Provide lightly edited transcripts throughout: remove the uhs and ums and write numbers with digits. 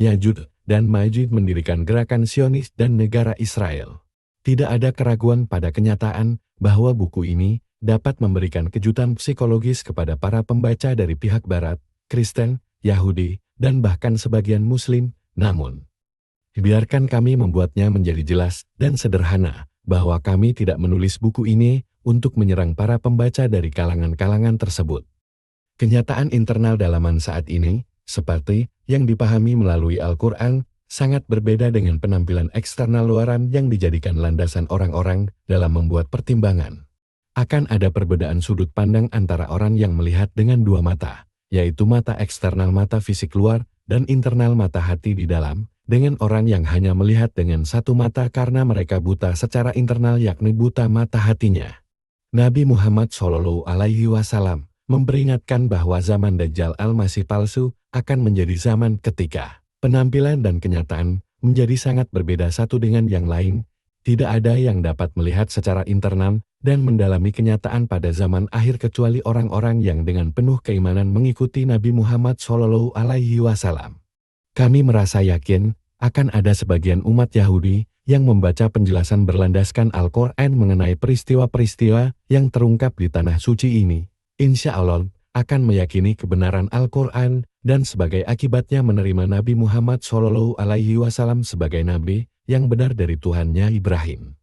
Ya'juj dan Ma'juj mendirikan gerakan Zionis dan negara Israel. Tidak ada keraguan pada kenyataan bahwa buku ini dapat memberikan kejutan psikologis kepada para pembaca dari pihak Barat, Kristen, Yahudi, dan bahkan sebagian Muslim. Namun, biarkan kami membuatnya menjadi jelas dan sederhana bahwa kami tidak menulis buku ini untuk menyerang para pembaca dari kalangan-kalangan tersebut. Kenyataan internal dalaman saat ini, seperti yang dipahami melalui Al-Quran, sangat berbeda dengan penampilan eksternal luaran yang dijadikan landasan orang-orang dalam membuat pertimbangan. Akan ada perbedaan sudut pandang antara orang yang melihat dengan dua mata, yaitu mata eksternal mata fisik luar dan internal mata hati di dalam, dengan orang yang hanya melihat dengan satu mata karena mereka buta secara internal yakni buta mata hatinya. Nabi Muhammad SAW memperingatkan bahwa zaman Dajjal al-Masih palsu akan menjadi zaman ketika penampilan dan kenyataan menjadi sangat berbeda satu dengan yang lain. Tidak ada yang dapat melihat secara internal dan mendalami kenyataan pada zaman akhir kecuali orang-orang yang dengan penuh keimanan mengikuti Nabi Muhammad SAW. Kami merasa yakin akan ada sebagian umat Yahudi yang membaca penjelasan berlandaskan Al-Quran mengenai peristiwa-peristiwa yang terungkap di tanah suci ini. Insya Allah akan meyakini kebenaran Al-Quran dan sebagai akibatnya menerima Nabi Muhammad SAW sebagai Nabi yang benar dari Tuhannya Ibrahim.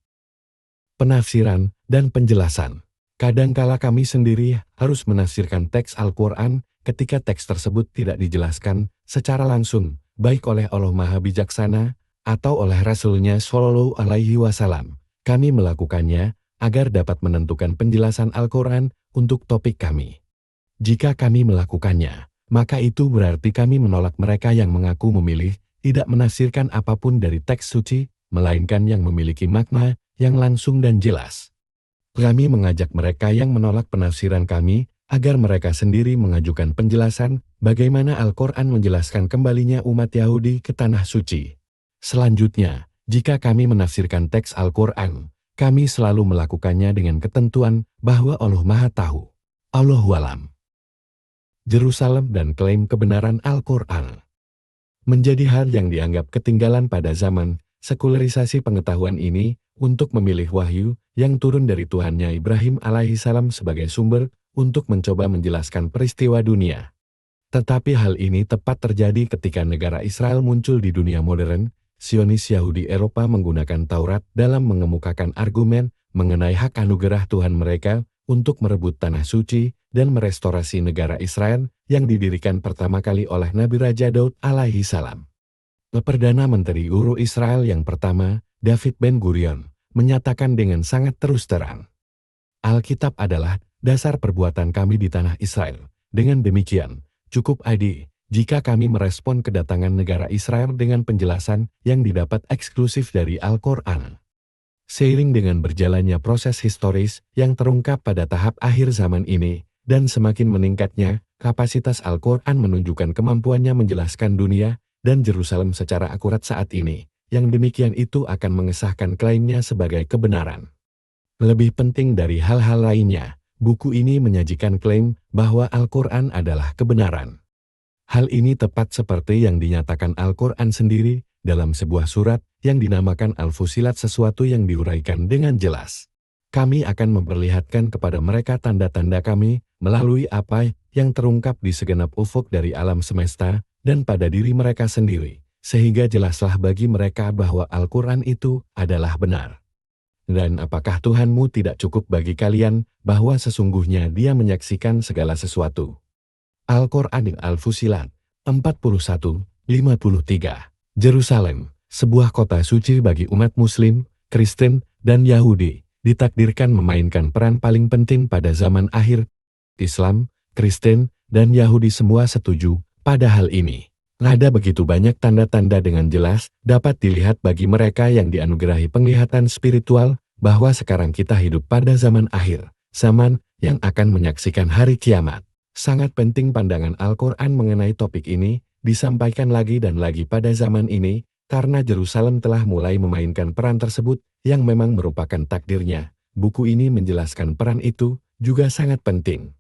Penafsiran dan penjelasan. Kadangkala kami sendiri harus menafsirkan teks Al-Quran ketika teks tersebut tidak dijelaskan secara langsung, baik oleh Allah Maha Bijaksana atau oleh Rasul-Nya SAW. Kami melakukannya agar dapat menentukan penjelasan Al-Quran untuk topik kami. Jika kami melakukannya, maka itu berarti kami menolak mereka yang mengaku memilih tidak menafsirkan apapun dari teks suci, melainkan yang memiliki makna yang langsung dan jelas. Kami mengajak mereka yang menolak penafsiran kami agar mereka sendiri mengajukan penjelasan bagaimana Al-Quran menjelaskan kembalinya umat Yahudi ke tanah suci. Selanjutnya, jika kami menafsirkan teks Al-Quran, kami selalu melakukannya dengan ketentuan bahwa Allah Maha Tahu. Allahualam. Yerusalem dan klaim kebenaran Al-Quran menjadi hal yang dianggap ketinggalan pada zaman sekularisasi pengetahuan ini untuk memilih wahyu yang turun dari Tuhannya Ibrahim alaihissalam sebagai sumber untuk mencoba menjelaskan peristiwa dunia. Tetapi hal ini tepat terjadi ketika negara Israel muncul di dunia modern. Zionis Yahudi Eropa menggunakan Taurat dalam mengemukakan argumen mengenai hak anugerah Tuhan mereka untuk merebut tanah suci dan merestorasi negara Israel yang didirikan pertama kali oleh Nabi Raja Daud alaihissalam. Perdana Menteri Uru Israel yang pertama, David Ben-Gurion, menyatakan dengan sangat terus terang, Alkitab adalah dasar perbuatan kami di tanah Israel. Dengan demikian, cukup adil jika kami merespon kedatangan negara Israel dengan penjelasan yang didapat eksklusif dari Al-Quran. Seiring dengan berjalannya proses historis yang terungkap pada tahap akhir zaman ini, dan semakin meningkatnya kapasitas Al-Quran menunjukkan kemampuannya menjelaskan dunia dan Yerusalem secara akurat saat ini, yang demikian itu akan mengesahkan klaimnya sebagai kebenaran. Lebih penting dari hal-hal lainnya, buku ini menyajikan klaim bahwa Al-Quran adalah kebenaran. Hal ini tepat seperti yang dinyatakan Al-Quran sendiri dalam sebuah surat yang dinamakan Al-Fusilat, sesuatu yang diuraikan dengan jelas. Kami akan memperlihatkan kepada mereka tanda-tanda kami melalui apa yang terungkap di segenap ufuk dari alam semesta dan pada diri mereka sendiri, sehingga jelaslah bagi mereka bahwa Al-Quran itu adalah benar. Dan apakah Tuhanmu tidak cukup bagi kalian bahwa sesungguhnya Dia menyaksikan segala sesuatu? Al-Quran Al-Fusilat 41:53. Yerusalem, sebuah kota suci bagi umat Muslim, Kristen, dan Yahudi, ditakdirkan memainkan peran paling penting pada zaman akhir. Islam, Kristen, dan Yahudi semua setuju pada hal ini. Ada begitu banyak tanda-tanda dengan jelas dapat dilihat bagi mereka yang dianugerahi penglihatan spiritual bahwa sekarang kita hidup pada zaman akhir, zaman yang akan menyaksikan hari kiamat. Sangat penting pandangan Al-Quran mengenai topik ini disampaikan lagi dan lagi pada zaman ini, karena Yerusalem telah mulai memainkan peran tersebut yang memang merupakan takdirnya. Buku ini menjelaskan peran itu juga sangat penting.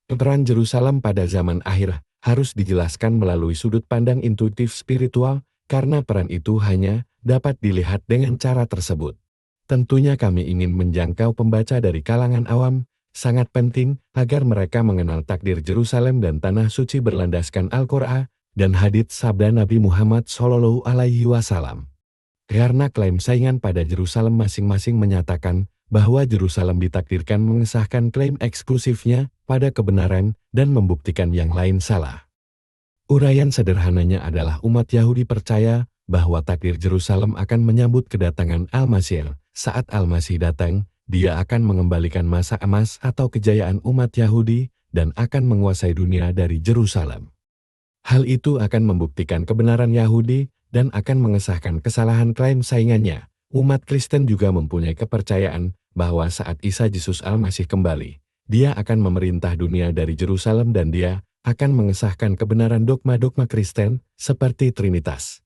Peran Yerusalem pada zaman akhir harus dijelaskan melalui sudut pandang intuitif spiritual, karena peran itu hanya dapat dilihat dengan cara tersebut. Tentunya kami ingin menjangkau pembaca dari kalangan awam, sangat penting agar mereka mengenal takdir Yerusalem dan Tanah Suci berlandaskan Al-Quran dan hadits sabda Nabi Muhammad SAW. Karena klaim saingan pada Yerusalem masing-masing menyatakan bahwa Yerusalem ditakdirkan mengesahkan klaim eksklusifnya pada kebenaran dan membuktikan yang lain salah. Uraian sederhananya adalah umat Yahudi percaya bahwa takdir Yerusalem akan menyambut kedatangan Al-Masih. Saat Al-Masih datang, dia akan mengembalikan masa emas atau kejayaan umat Yahudi dan akan menguasai dunia dari Yerusalem. Hal itu akan membuktikan kebenaran Yahudi dan akan mengesahkan kesalahan klaim saingannya. Umat Kristen juga mempunyai kepercayaan bahwa saat Isa Yesus Al-Masih kembali, dia akan memerintah dunia dari Yerusalem dan dia akan mengesahkan kebenaran dogma-dogma Kristen seperti Trinitas,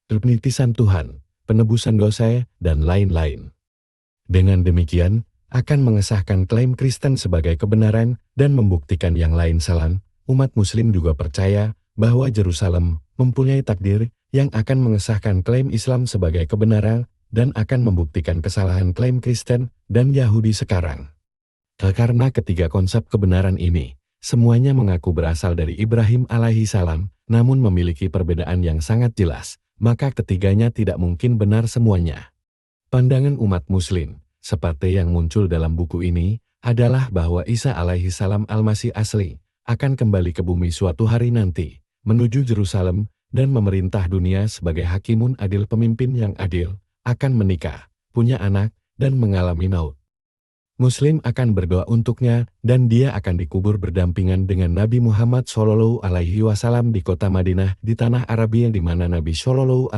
penitisan Tuhan, penebusan dosa, dan lain-lain. Dengan demikian, akan mengesahkan klaim Kristen sebagai kebenaran dan membuktikan yang lain salah. Umat Muslim juga percaya bahwa Yerusalem mempunyai takdir yang akan mengesahkan klaim Islam sebagai kebenaran dan akan membuktikan kesalahan klaim Kristen dan Yahudi sekarang. Karena ketiga konsep kebenaran ini, semuanya mengaku berasal dari Ibrahim alaihissalam, namun memiliki perbedaan yang sangat jelas, maka ketiganya tidak mungkin benar semuanya. Pandangan umat Muslim, seperti yang muncul dalam buku ini, adalah bahwa Isa alaihissalam Al-Masih asli, akan kembali ke bumi suatu hari nanti, menuju Yerusalem, dan memerintah dunia sebagai hakimun adil pemimpin yang adil, akan menikah, punya anak, dan mengalami maut. Muslim akan berdoa untuknya, dan dia akan dikubur berdampingan dengan Nabi Muhammad SAW di kota Madinah di tanah Arabia di mana Nabi SAW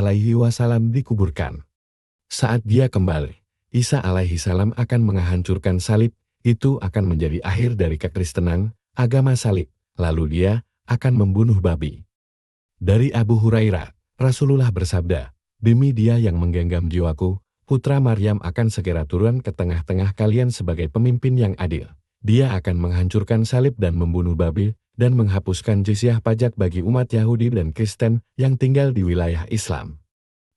dikuburkan. Saat dia kembali, Isa alaihissalam akan menghancurkan salib, itu akan menjadi akhir dari kekristenan, agama salib, lalu dia akan membunuh babi. Dari Abu Hurairah, Rasulullah bersabda, "Demi dia yang menggenggam jiwaku, putra Maryam akan segera turun ke tengah-tengah kalian sebagai pemimpin yang adil. Dia akan menghancurkan salib dan membunuh babi, dan menghapuskan jizyah pajak bagi umat Yahudi dan Kristen yang tinggal di wilayah Islam.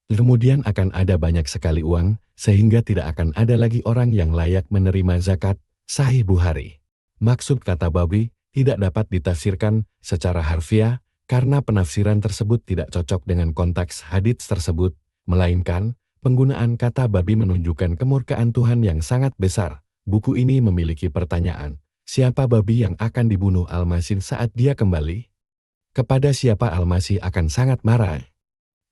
Kemudian akan ada banyak sekali uang, sehingga tidak akan ada lagi orang yang layak menerima zakat." Sahih Bukhari. Maksud kata babi tidak dapat ditafsirkan secara harfiah, karena penafsiran tersebut tidak cocok dengan konteks hadits tersebut, melainkan penggunaan kata babi menunjukkan kemurkaan Tuhan yang sangat besar. Buku ini memiliki pertanyaan, siapa babi yang akan dibunuh Al-Masih saat dia kembali? Kepada siapa Al-Masih akan sangat marah?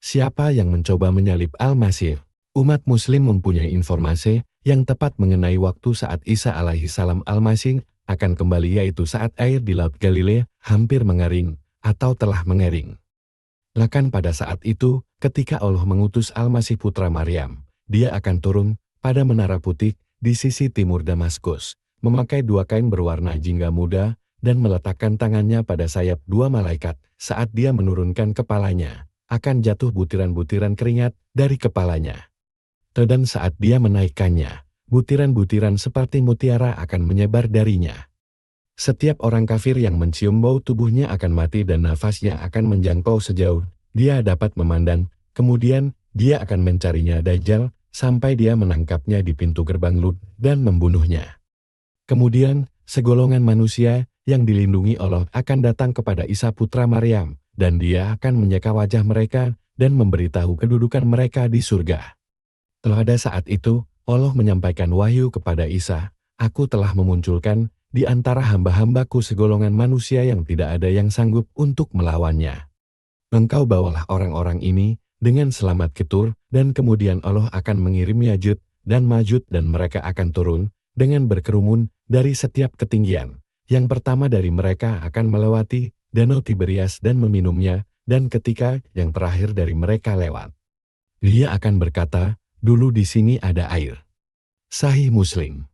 Siapa yang mencoba menyalib Al-Masih? Umat Muslim mempunyai informasi yang tepat mengenai waktu saat Isa alaihissalam Al-Masih akan kembali, yaitu saat air di Laut Galilea hampir mengering atau telah mengering. Bahkan pada saat itu, ketika Allah mengutus Al-Masih putra Maryam, dia akan turun pada menara putih di sisi timur Damaskus, memakai 2 kain berwarna jingga muda, dan meletakkan tangannya pada sayap 2 malaikat. Saat dia menurunkan kepalanya, akan jatuh butiran-butiran keringat dari kepalanya. Dan saat dia menaikkannya, butiran-butiran seperti mutiara akan menyebar darinya. Setiap orang kafir yang mencium bau tubuhnya akan mati dan nafasnya akan menjangkau sejauh dia dapat memandang. Kemudian, dia akan mencarinya Dajjal, sampai dia menangkapnya di pintu gerbang Lut dan membunuhnya. Kemudian, segolongan manusia yang dilindungi Allah akan datang kepada Isa putra Maryam, dan dia akan menyeka wajah mereka dan memberitahu kedudukan mereka di surga. Pada saat itu, Allah menyampaikan wahyu kepada Isa, "Aku telah memunculkan di antara hamba-hambaku segolongan manusia yang tidak ada yang sanggup untuk melawannya. Engkau bawalah orang-orang ini dengan selamat ke Tur, dan kemudian Allah akan mengirim Yajud dan Majud dan mereka akan turun dengan berkerumun dari setiap ketinggian. Yang pertama dari mereka akan melewati Danau Tiberias dan meminumnya, dan ketika yang terakhir dari mereka lewat, dia akan berkata, 'Dulu di sini ada air.'" Sahih Muslim.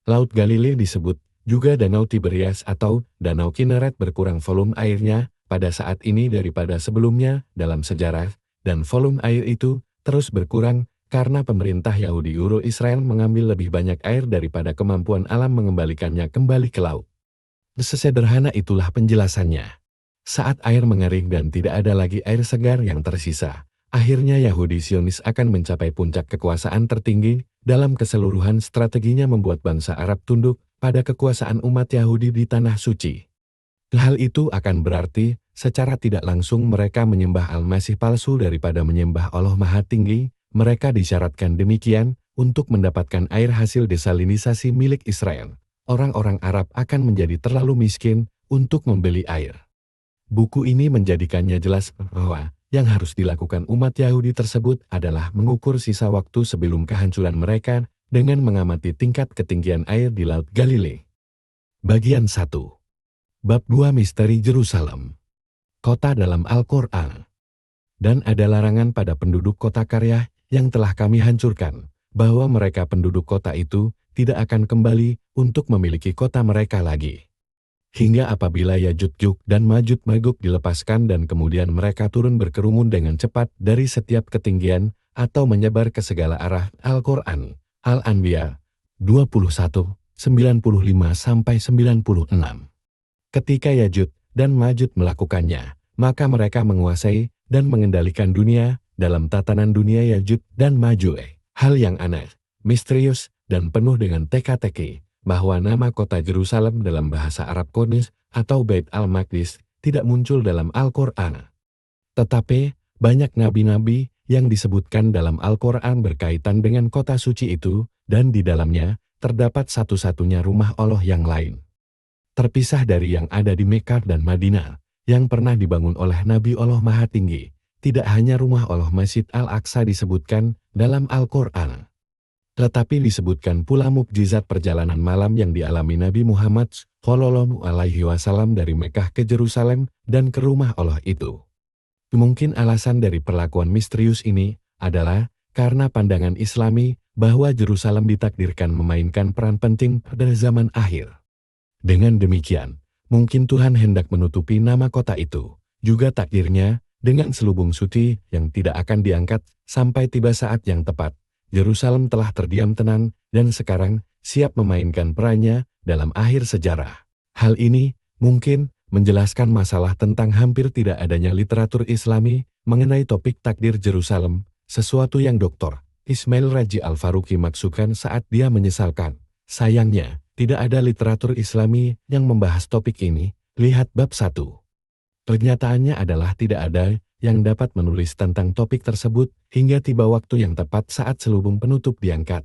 Laut Galilea disebut juga Danau Tiberias atau Danau Kineret, berkurang volume airnya pada saat ini daripada sebelumnya dalam sejarah, dan volume air itu terus berkurang karena pemerintah Yahudi Israel mengambil lebih banyak air daripada kemampuan alam mengembalikannya kembali ke laut. Sesederhana itulah penjelasannya. Saat air mengering dan tidak ada lagi air segar yang tersisa, akhirnya Yahudi Zionis akan mencapai puncak kekuasaan tertinggi. Dalam keseluruhan strateginya membuat bangsa Arab tunduk pada kekuasaan umat Yahudi di Tanah Suci. Hal itu akan berarti, secara tidak langsung mereka menyembah Al-Masih palsu daripada menyembah Allah Maha Tinggi. Mereka disyaratkan demikian untuk mendapatkan air hasil desalinisasi milik Israel. Orang-orang Arab akan menjadi terlalu miskin untuk membeli air. Buku ini menjadikannya jelas bahwa yang harus dilakukan umat Yahudi tersebut adalah mengukur sisa waktu sebelum kehancuran mereka dengan mengamati tingkat ketinggian air di Laut Galilea. Bagian 1. Bab 2 Misteri Yerusalem. Kota dalam Al-Quran. Dan ada larangan pada penduduk kota Karya yang telah kami hancurkan, bahwa mereka penduduk kota itu tidak akan kembali untuk memiliki kota mereka lagi. Hingga apabila Yajuj dan Majuj dilepaskan dan kemudian mereka turun berkerumun dengan cepat dari setiap ketinggian atau menyebar ke segala arah. Al-Quran, Al-Anbiya 21, 95-96. Ketika Yajuj dan Majuj melakukannya, maka mereka menguasai dan mengendalikan dunia dalam tatanan dunia Yajuj dan Majuj. Hal yang aneh, misterius, dan penuh dengan teka-teki, bahwa nama kota Yerusalem dalam bahasa Arab Qudus atau Bait al-Maqdis tidak muncul dalam Al-Quran. Tetapi, banyak nabi-nabi yang disebutkan dalam Al-Quran berkaitan dengan kota suci itu, dan di dalamnya terdapat satu-satunya rumah Allah yang lain. Terpisah dari yang ada di Mekah dan Madinah, yang pernah dibangun oleh Nabi Allah Maha Tinggi. Tidak hanya rumah Allah Masjid Al-Aqsa disebutkan dalam Al-Quran, tetapi disebutkan pula mukjizat perjalanan malam yang dialami Nabi Muhammad Shallallahu Alaihi Wasallam dari Mekah ke Yerusalem dan ke rumah Allah itu. Mungkin alasan dari perlakuan misterius ini adalah karena pandangan Islami bahwa Yerusalem ditakdirkan memainkan peran penting pada zaman akhir. Dengan demikian, mungkin Tuhan hendak menutupi nama kota itu, juga takdirnya, dengan selubung suci yang tidak akan diangkat sampai tiba saat yang tepat. Yerusalem telah terdiam tenang dan sekarang siap memainkan perannya dalam akhir sejarah. Hal ini mungkin menjelaskan masalah tentang hampir tidak adanya literatur Islami mengenai topik takdir Yerusalem, sesuatu yang Dr. Ismail Raji Al-Faruqi maksudkan saat dia menyesalkan. Sayangnya, tidak ada literatur Islami yang membahas topik ini. Lihat bab 1. Kenyataannya adalah tidak ada yang dapat menulis tentang topik tersebut hingga tiba waktu yang tepat saat selubung penutup diangkat.